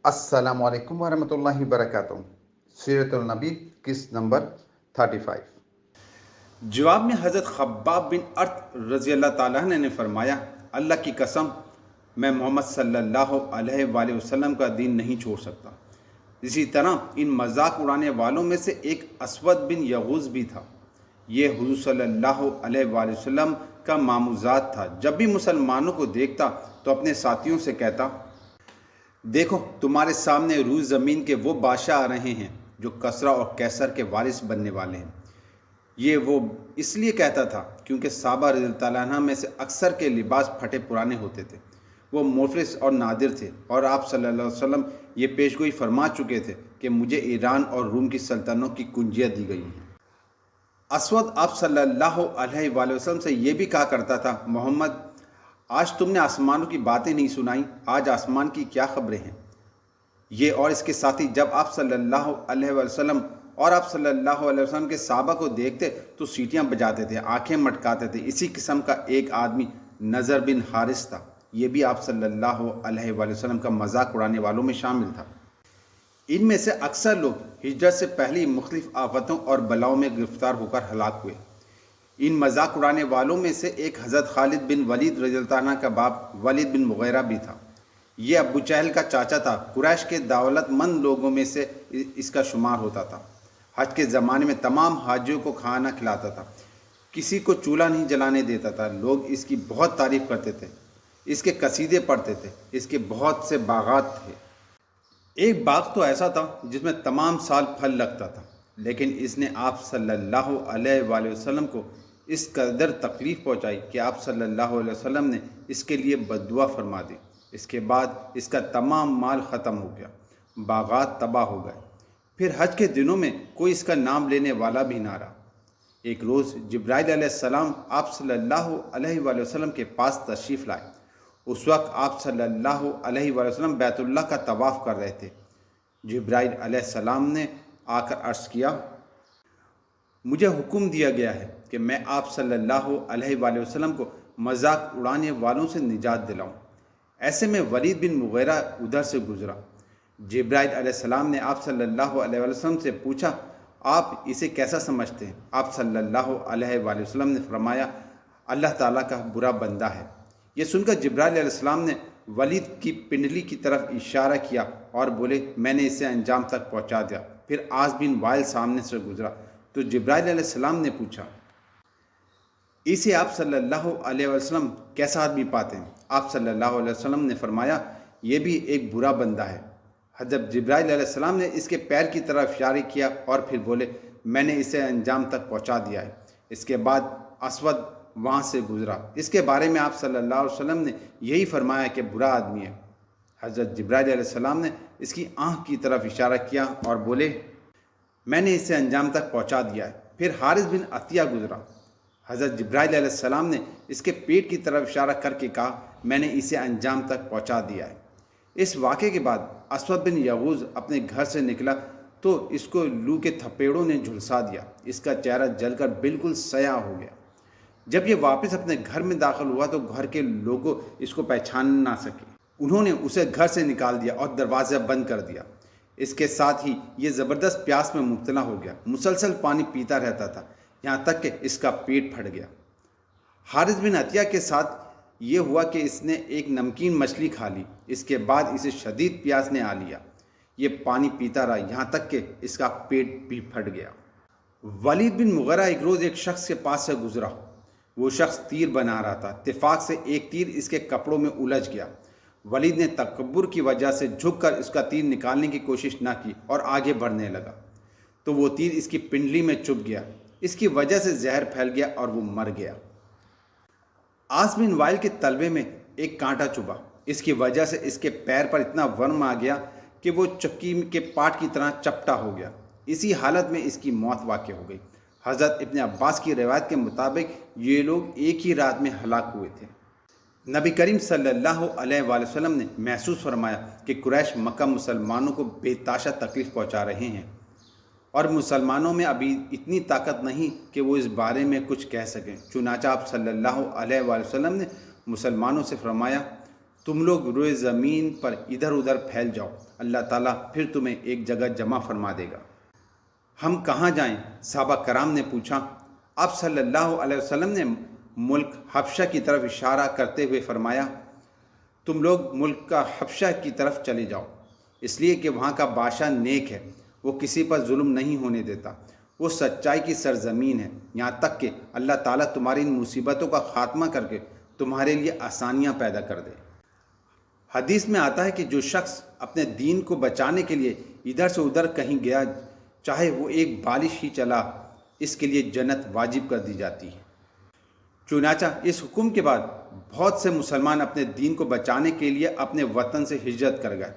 السلام علیکم ورحمۃ اللہ وبرکاتہ۔ سیرت النبی قسط نمبر 35۔ جواب میں حضرت خباب بن ارت رضی اللہ تعالیٰ عنہ نے فرمایا، اللہ کی قسم میں محمد صلی اللہ علیہ وآلہ وسلم کا دین نہیں چھوڑ سکتا۔ اسی طرح ان مذاق اڑانے والوں میں سے ایک اسود بن یغوث بھی تھا۔ یہ حضور صلی اللہ علیہ وآلہ وسلم کا ماموزات تھا۔ جب بھی مسلمانوں کو دیکھتا تو اپنے ساتھیوں سے کہتا، دیکھو تمہارے سامنے روح زمین کے وہ بادشاہ آ رہے ہیں جو کسرا اور کیسر کے وارث بننے والے ہیں۔ یہ وہ اس لیے کہتا تھا کیونکہ صحابہ رضی اللہ تعالیٰ عنہ میں سے اکثر کے لباس پھٹے پرانے ہوتے تھے، وہ مفلس اور نادر تھے، اور آپ صلی اللہ علیہ وسلم یہ پیشگوئی فرما چکے تھے کہ مجھے ایران اور روم کی سلطنتوں کی کنجیاں دی گئی ہیں۔ اسود آپ صلی اللہ علیہ وآلہ وسلم سے یہ بھی کہا کرتا تھا، محمد آج تم نے آسمانوں کی باتیں نہیں سنائیں، آج آسمان کی کیا خبریں ہیں؟ یہ اور اس کے ساتھی جب آپ صلی اللہ علیہ وسلم اور آپ صلی اللہ علیہ وسلم کے صحابہ کو دیکھتے تو سیٹیاں بجاتے تھے، آنکھیں مٹکاتے تھے۔ اسی قسم کا ایک آدمی نضر بن حارث تھا، یہ بھی آپ صلی اللہ علیہ وآلہ وسلم کا مذاق اڑانے والوں میں شامل تھا۔ ان میں سے اکثر لوگ ہجرت سے پہلے مختلف آفتوں اور بلاؤں میں گرفتار ہو کر ہلاک ہوئے۔ ان مذاق اڑانے والوں میں سے ایک حضرت خالد بن ولید رضی اللہ عنہ کا باپ ولید بن مغیرہ بھی تھا۔ یہ ابو جہل کا چاچا تھا۔ قریش کے دولت مند لوگوں میں سے اس کا شمار ہوتا تھا۔ حج کے زمانے میں تمام حاجیوں کو کھانا کھلاتا تھا، کسی کو چولہا نہیں جلانے دیتا تھا۔ لوگ اس کی بہت تعریف کرتے تھے، اس کے قصیدے پڑھتے تھے، اس کے بہت سے باغات تھے۔ ایک باغ تو ایسا تھا جس میں تمام سال پھل لگتا تھا، لیکن اس نے آپ صلی اللہ علیہ وآلہ وسلم کو اس قدر تکلیف پہنچائی کہ آپ صلی اللہ علیہ وسلم نے اس کے لیے بد دعا فرما دی۔ اس کے بعد اس کا تمام مال ختم ہو گیا، باغات تباہ ہو گئے۔ پھر حج کے دنوں میں کوئی اس کا نام لینے والا بھی نہ رہا۔ ایک روز جبرائیل علیہ السلام آپ صلی اللہ علیہ وآلہ وسلم کے پاس تشریف لائے۔ اس وقت آپ صلی اللہ علیہ وآلہ وسلم بیت اللہ کا طواف کر رہے تھے۔ جبرائیل علیہ السلام نے آ کر عرض کیا، مجھے حکم دیا گیا ہے کہ میں آپ صلی اللہ علیہ وآلہ وسلم کو مذاق اڑانے والوں سے نجات دلاؤں۔ ایسے میں ولید بن مغیرہ ادھر سے گزرا۔ جبرائیل علیہ السلام نے آپ صلی اللہ علیہ وسلم سے پوچھا، آپ اسے کیسا سمجھتے ہیں؟ آپ صلی اللہ علیہ وآلہ وسلم نے فرمایا، اللہ تعالیٰ کا برا بندہ ہے۔ یہ سن کر جبرائیل علیہ السلام نے ولید کی پنڈلی کی طرف اشارہ کیا اور بولے، میں نے اسے انجام تک پہنچا دیا۔ پھر عاص بن وائل سامنے سے گزرا تو جبرائیل علیہ السلام نے پوچھا، اسے آپ صلی اللہ علیہ وسلم کیسا آدمی پاتے ہیں؟ آپ صلی اللہ علیہ وسلم نے فرمایا، یہ بھی ایک برا بندہ ہے۔ حضرت جبرائیل علیہ السلام نے اس کے پیر کی طرف اشارہ کیا اور پھر بولے، میں نے اسے انجام تک پہنچا دیا ہے۔ اس کے بعد اسود وہاں سے گزرا۔ اس کے بارے میں آپ صلی اللہ علیہ وسلم نے یہی فرمایا کہ برا آدمی ہے۔ حضرت جبرائیل علیہ السلام نے اس کی آنکھ کی طرف اشارہ کیا اور بولے، میں نے اسے انجام تک پہنچا دیا ہے۔ پھر حارث بن عطیہ گزرا۔ حضرت جبرائیل علیہ السلام نے اس کے پیٹ کی طرف اشارہ کر کے کہا، میں نے اسے انجام تک پہنچا دیا ہے۔ اس واقعے کے بعد اسود بن یغوث اپنے گھر سے نکلا تو اس کو لو کے تھپیڑوں نے جھلسا دیا۔ اس کا چہرہ جل کر بالکل سیاہ ہو گیا۔ جب یہ واپس اپنے گھر میں داخل ہوا تو گھر کے لوگ اس کو پہچان نہ سکے۔ انہوں نے اسے گھر سے نکال دیا اور دروازہ بند کر دیا۔ اس کے ساتھ ہی یہ زبردست پیاس میں مبتلا ہو گیا، مسلسل پانی پیتا رہتا تھا، یہاں تک کہ اس کا پیٹ پھٹ گیا۔ حارث بن عطیہ کے ساتھ یہ ہوا کہ اس نے ایک نمکین مچھلی کھا لی۔ اس کے بعد اسے شدید پیاس نے آ لیا۔ یہ پانی پیتا رہا یہاں تک کہ اس کا پیٹ بھی پھٹ گیا۔ ولید بن مغیرہ ایک روز ایک شخص کے پاس سے گزرا۔ وہ شخص تیر بنا رہا تھا۔ اتفاق سے ایک تیر اس کے کپڑوں میں الجھ گیا۔ ولید نے تکبر کی وجہ سے جھک کر اس کا تیر نکالنے کی کوشش نہ کی اور آگے بڑھنے لگا تو وہ تیر اس کی پنڈلی میں چبھ گیا۔ اس کی وجہ سے زہر پھیل گیا اور وہ مر گیا۔ عاص بن وائل کے تلوے میں ایک کانٹا چبھا۔ اس کی وجہ سے اس کے پیر پر اتنا ورم آ گیا کہ وہ چکی کے پاٹ کی طرح چپٹا ہو گیا۔ اسی حالت میں اس کی موت واقع ہو گئی۔ حضرت ابن عباس کی روایت کے مطابق یہ لوگ ایک ہی رات میں ہلاک ہوئے تھے۔ نبی کریم صلی اللہ علیہ وآلہ وسلم نے محسوس فرمایا کہ قریش مکہ مسلمانوں کو بے تاشا تکلیف پہنچا رہے ہیں اور مسلمانوں میں ابھی اتنی طاقت نہیں کہ وہ اس بارے میں کچھ کہہ سکیں۔ چنانچہ آپ صلی اللہ علیہ وآلہ وسلم نے مسلمانوں سے فرمایا، تم لوگ روئے زمین پر ادھر ادھر پھیل جاؤ، اللہ تعالیٰ پھر تمہیں ایک جگہ جمع فرما دے گا۔ ہم کہاں جائیں؟ صحابہ کرام نے پوچھا۔ آپ صلی اللہ علیہ وسلم نے ملک حبشہ کی طرف اشارہ کرتے ہوئے فرمایا، تم لوگ ملک کا حبشہ کی طرف چلے جاؤ، اس لیے کہ وہاں کا بادشاہ نیک ہے، وہ کسی پر ظلم نہیں ہونے دیتا، وہ سچائی کی سرزمین ہے، یہاں تک کہ اللہ تعالیٰ تمہاری ان مصیبتوں کا خاتمہ کر کے تمہارے لیے آسانیاں پیدا کر دے۔ حدیث میں آتا ہے کہ جو شخص اپنے دین کو بچانے کے لیے ادھر سے ادھر کہیں گیا، چاہے وہ ایک بالش ہی چلا، اس کے لیے جنت واجب کر دی جاتی ہے۔ چنانچہ اس حکم کے بعد بہت سے مسلمان اپنے دین کو بچانے کے لیے اپنے وطن سے ہجرت کر گئے۔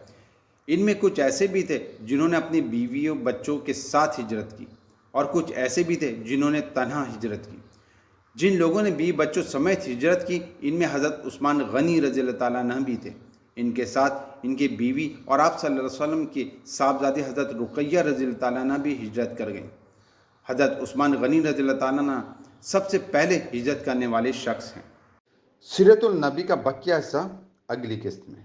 ان میں کچھ ایسے بھی تھے جنہوں نے اپنی بیویوں بچوں کے ساتھ ہجرت کی، اور کچھ ایسے بھی تھے جنہوں نے تنہا ہجرت کی۔ جن لوگوں نے بیوی بچوں سمیت ہجرت کی، ان میں حضرت عثمان غنی رضی اللہ تعالیٰ عنہ بھی تھے۔ ان کے ساتھ ان کی بیوی اور آپ صلی اللہ علیہ وسلم کی صاحبزادی حضرت رقیہ رضی اللہ تعالیٰ عنہ بھی ہجرت کر گئیں۔ حضرت عثمان غنی رضی اللہ تعالیٰ عنہ سب سے پہلے ہجرت کرنے والے شخص ہیں۔ سیرت النبی کا بقیہ حصہ اگلی قسط میں۔